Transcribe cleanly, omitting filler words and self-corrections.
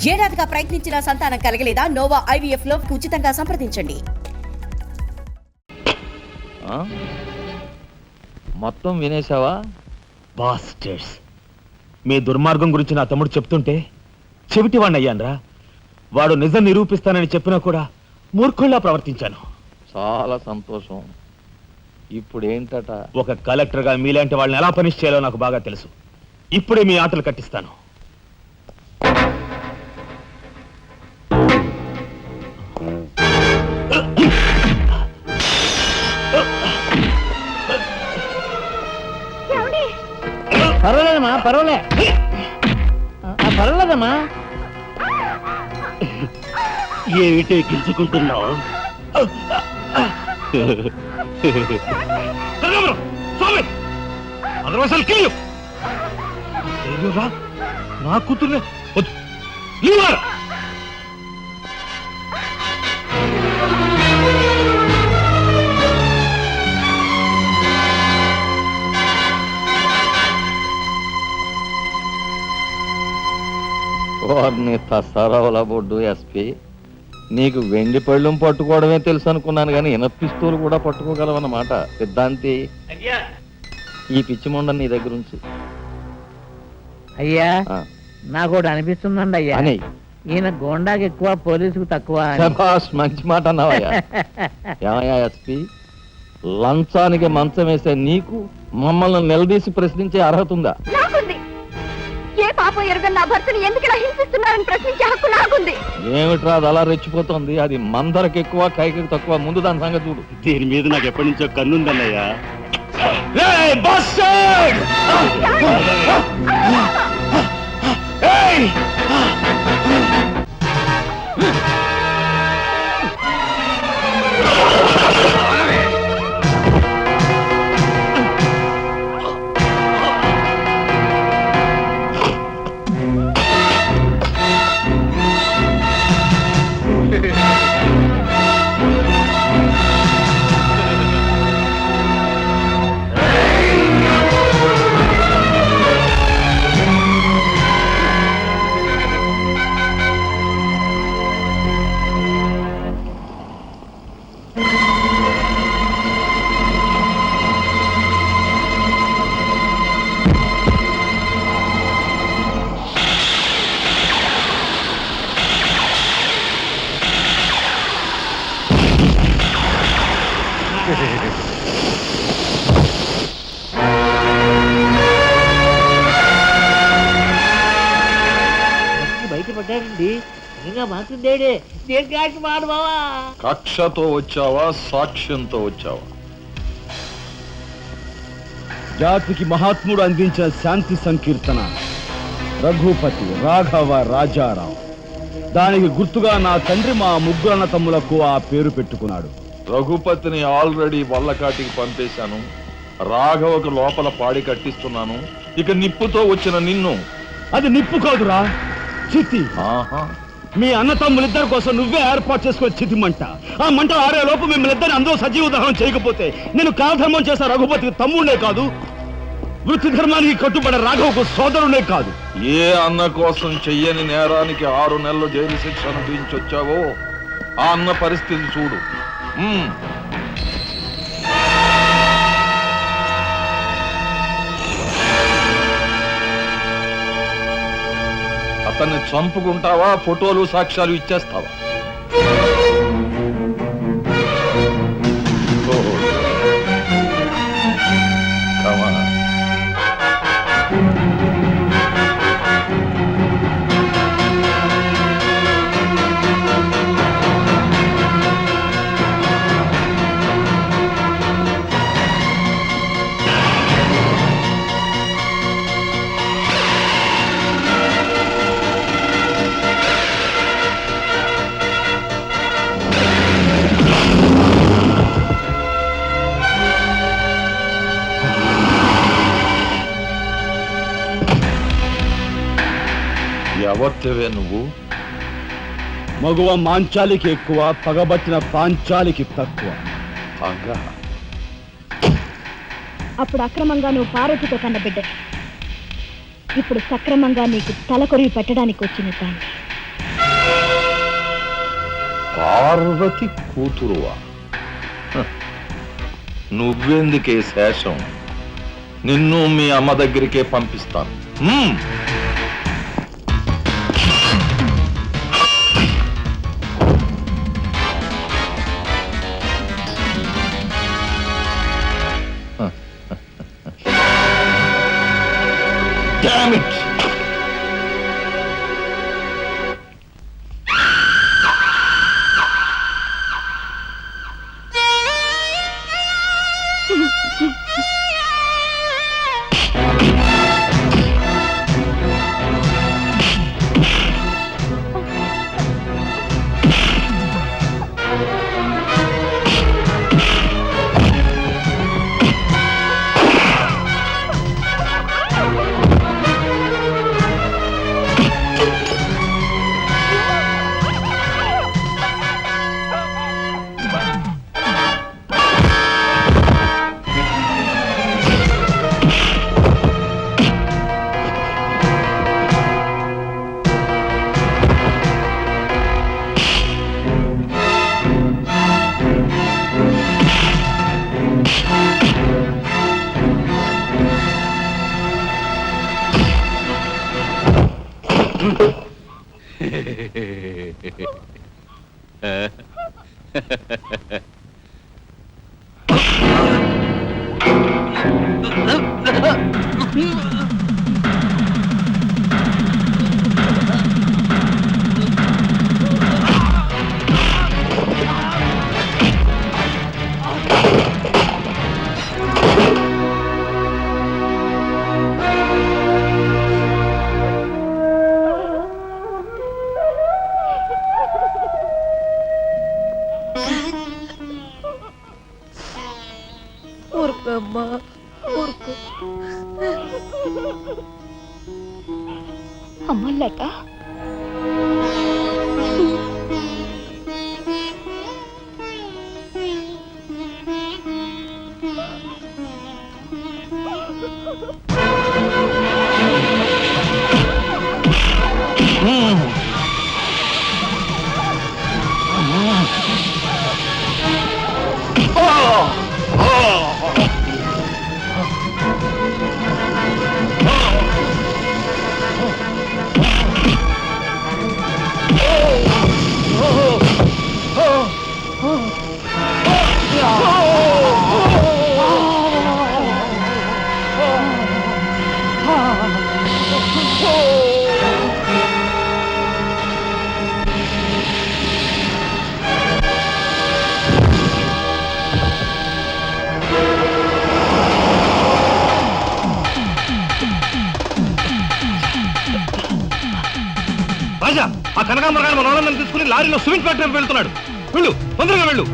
ఏడాదిగా ప్రయత్నించిన సంతానం కలగలేదా? Noah IVF లో ఉచితంగా సంప్రదించండి. మొత్తం వినేశావా? బాస్టర్స్, మీ దుర్మార్గం గురించి నా తమ్ముడు చెప్తుంటే చెవిటివాణ్ణి అయ్యాన్రా. వాడు నిజం నిరూపిస్తానని చెప్పినా కూడా మూర్ఖుల్లా ప్రవర్తించాను. చాలా సంతోషం. ఇప్పుడు ఏంటట? ఒక కలెక్టర్గా మీలాంటి వాళ్ళని ఎలా పనిష్ చేయాలో నాకు బాగా తెలుసు. ఇప్పుడే మీ ఆటలు కట్టిస్తాను. పర్వాలేదమ్మా, పర్వాలేదమ్మా. ఏమిటే గిల్చుకుంటున్నావు? నా కూతుర్నే వారిని తసారావుల బొడ్డు ఎస్పీ, నీకు వెండి పళ్ళం పట్టుకోవడమే తెలుసు అనుకున్నాను కానీ పిస్తూలు కూడా పట్టుకోగలవన్నమాట. సిద్ధాంతి, ఈ పిచ్చి మొండ నీ దగ్గర ఉంచి. అయ్యా, నాకు ఒకటి అనిపిస్తుందండి అయ్యా, అని ఈయన గోండాకి ఎక్కువ, పోలీసుకు తక్కువ. మంచి మాట అన్నావయ్యా. ఏమయ్యా ఎస్పీ, లంచానికి మంచం వేసే నీకు మమ్మల్ని నిలదీసి ప్రశ్నించే అర్హత ఉందా? ఏ పాపం ఎరుగని నా భర్తని ఎందుకు ఇలా హింసిస్తున్నారని ప్రశ్నించే హక్కు నాకుంది. ఏమిట్రా అది అలా రెచ్చిపోతుంది? అది మందరికి ఎక్కువ, కైకి తక్కువ. ముందు దాని సంగతి చూడు. దీని మీద నాకు ఎప్పటి నుంచో కన్నుందన్నయ్యా. బయటపడ్డాడండి. నిజంగా మాట్లాడేడే. కక్షతో వచ్చావా, సాక్ష్యంతో వచ్చావా? జాతికి మహాత్ముడు అందించిన శాంతి సంకీర్తన రఘుపతి రాఘవ రాజారావు. దానికి గుర్తుగా నా తండ్రి మా ముగ్గురు అన్న తమ్ములకు ఆ పేరు పెట్టుకున్నాడు. రఘుపతిని ఆల్రెడీ వల్లకాటికి పంపేశాను. రాఘవకు లోపల పాడి కట్టిస్తున్నాను. ఇక నిప్పుతో వచ్చిన నిన్ను. అది నిప్పు కాదురా, చితి. మీ అన్న తమ్ములిద్దరి కోసం నువ్వే ఏర్పాటు చేసుకుని చితి మంట. ఆ మంట ఆరే లోపు మిమ్మల్ని ఇద్దరిని అందరూ సజీవ దహనం చేయకపోతే నేను కాలధర్మం చేసిన రఘుపతికి తమ్ముడే కాదు, వృత్తి ధర్మానికి కట్టుబడే రాఘవకు సోదరుడే కాదు. ఏ అన్న కోసం చెయ్యని నేరానికి 6 నెలలు జైలు శిక్ష అనుభవించొచ్చావో ఆ అన్న పరిస్థితి చూడు. అతన్ని చంపుకుంటావా, ఫోటోలు సాక్ష్యాలు ఇచ్చేస్తావా? ఎవరివే నువ్వు? మగువ మాంచాలికి ఎక్కువ, పగబట్టిన పాంచాలికి తక్కువ. అప్పుడు అక్రమంగా నువ్వు పార్వతితో కన్న బిడ్డ, ఇప్పుడు సక్రమంగా నీకు తలకొరివి పెట్టడానికి వచ్చిన దాన్ని. పార్వతి కూతురువా? హ, నువ్వెందుకే శేషం? నిన్ను మీ అమ్మ దగ్గరికే పంపిస్తాను. హ్మ్. Damn it! ఊరుకోమ్మా, ఊరుకో. అమ్మ లత, రాజా, ఆ కనకాంబరగాడు మన వాళ్ళని తీసుకుని లారీలో సిమెంట్ ఫ్యాక్టరీ వెళ్తున్నాడు. వెళ్ళు, తొందరగా వెళ్ళు.